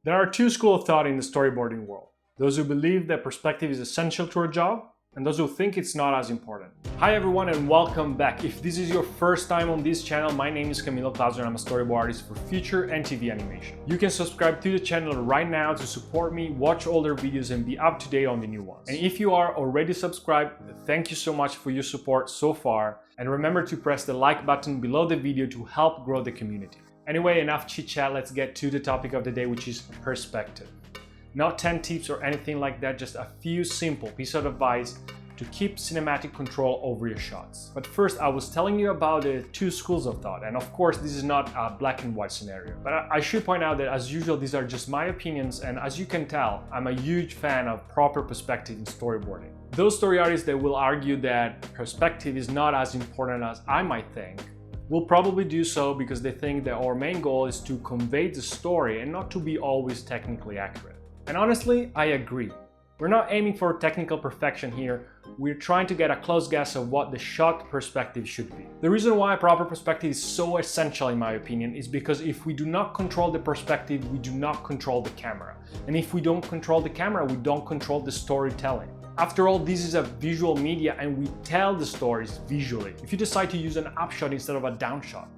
There are two schools of thought in the storyboarding world. Those who believe that perspective is essential to a job, and those who think it's not as important. Hi everyone and welcome back. If this is your first time on this channel, my name is Camilo Clauser and I'm a storyboard artist for feature and TV animation. You can subscribe to the channel right now to support me, watch older videos and be up to date on the new ones. And if you are already subscribed, thank you so much for your support so far. And remember to press the like button below the video to help grow the community. Anyway, enough chit chat, let's get to the topic of the day, which is perspective. Not 10 tips or anything like that, just a few simple pieces of advice to keep cinematic control over your shots. But first, I was telling you about the two schools of thought, and of course this is not a black and white scenario. But I should point out that as usual, these are just my opinions, and as you can tell, I'm a huge fan of proper perspective in storyboarding. Those story artists that will argue that perspective is not as important as I might think, will probably do so because they think that our main goal is to convey the story and not to be always technically accurate. And honestly, I agree. We're not aiming for technical perfection here, we're trying to get a close guess of what the shot perspective should be. The reason why proper perspective is so essential in my opinion is because if we do not control the perspective, we do not control the camera. And if we don't control the camera, we don't control the storytelling. After all, this is a visual media and we tell the stories visually. If you decide to use an upshot instead of a downshot,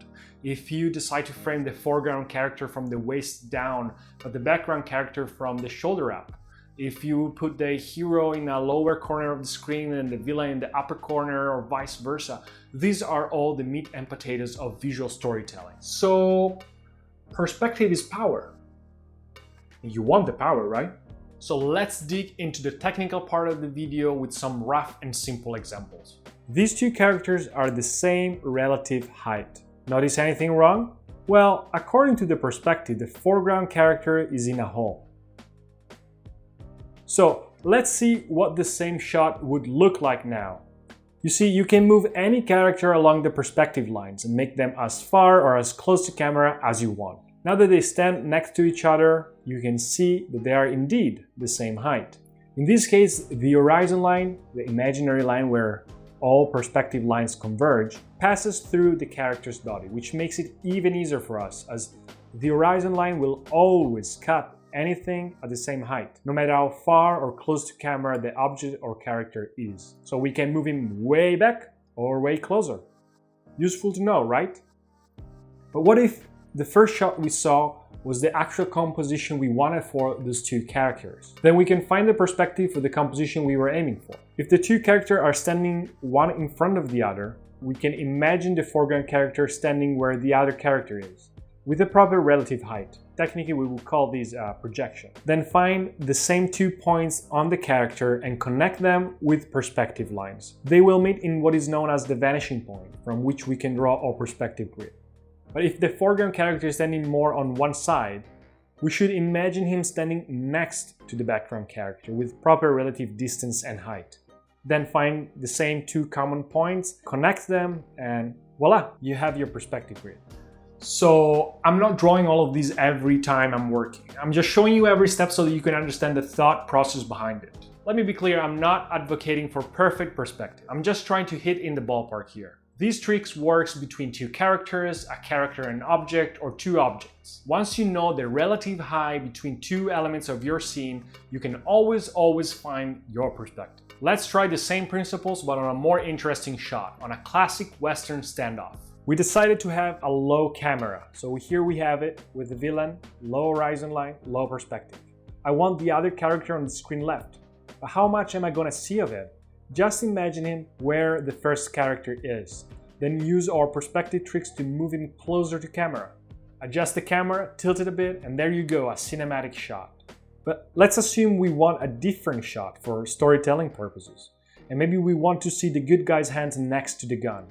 if you decide to frame the foreground character from the waist down, but the background character from the shoulder up, if you put the hero in a lower corner of the screen and the villain in the upper corner or vice versa, these are all the meat and potatoes of visual storytelling. So, perspective is power. You want the power, right? So let's dig into the technical part of the video with some rough and simple examples. These two characters are the same relative height. Notice anything wrong? Well, according to the perspective, the foreground character is in a hole. So let's see what the same shot would look like now. You see, you can move any character along the perspective lines and make them as far or as close to camera as you want. Now that they stand next to each other, you can see that they are indeed the same height. In this case, the horizon line, the imaginary line where all perspective lines converge, passes through the character's body, which makes it even easier for us, as the horizon line will always cut anything at the same height, no matter how far or close to camera the object or character is. So we can move him way back or way closer. Useful to know, right? But what if the first shot we saw was the actual composition we wanted for those two characters? Then we can find the perspective for the composition we were aiming for. If the two characters are standing one in front of the other, we can imagine the foreground character standing where the other character is, with the proper relative height. Technically, we will call these projection. Then find the same 2 points on the character and connect them with perspective lines. They will meet in what is known as the vanishing point, from which we can draw our perspective grid. But if the foreground character is standing more on one side, we should imagine him standing next to the background character with proper relative distance and height. Then find the same 2 common points, connect them, and voila, you have your perspective grid. So I'm not drawing all of these every time I'm working. I'm just showing you every step so that you can understand the thought process behind it. Let me be clear, I'm not advocating for perfect perspective. I'm just trying to hit in the ballpark here. These tricks works between 2 characters, a character and object, or 2 objects. Once you know the relative height between 2 elements of your scene, you can always find your perspective. Let's try the same principles but on a more interesting shot, on a classic Western standoff. We decided to have a low camera, so here we have it with the villain, low horizon line, low perspective. I want the other character on the screen left, but how much am I gonna see of it? Just imagine him where the first character is. Then use our perspective tricks to move him closer to camera. Adjust the camera, tilt it a bit, and there you go, a cinematic shot. But let's assume we want a different shot for storytelling purposes. And maybe we want to see the good guy's hands next to the gun.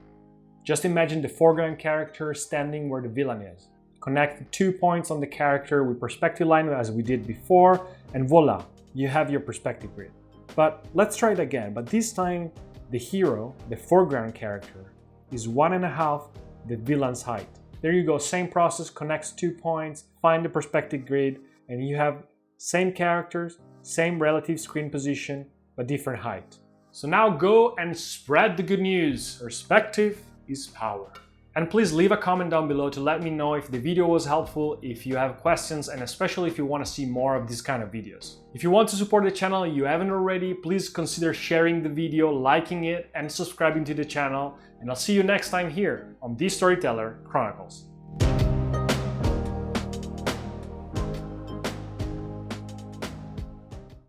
Just imagine the foreground character standing where the villain is. Connect the 2 points on the character with perspective line as we did before, and voila, you have your perspective grid. But let's try it again, but this time the hero, the foreground character, is 1.5 the villain's height. There you go, same process, connects 2 points, find the perspective grid, and you have same characters, same relative screen position, but different height. So now go and spread the good news. Perspective is power. And please leave a comment down below to let me know if the video was helpful, if you have questions, and especially if you want to see more of these kind of videos. If you want to support the channel and you haven't already, please consider sharing the video, liking it, and subscribing to the channel. And I'll see you next time here on the Storyteller Chronicles.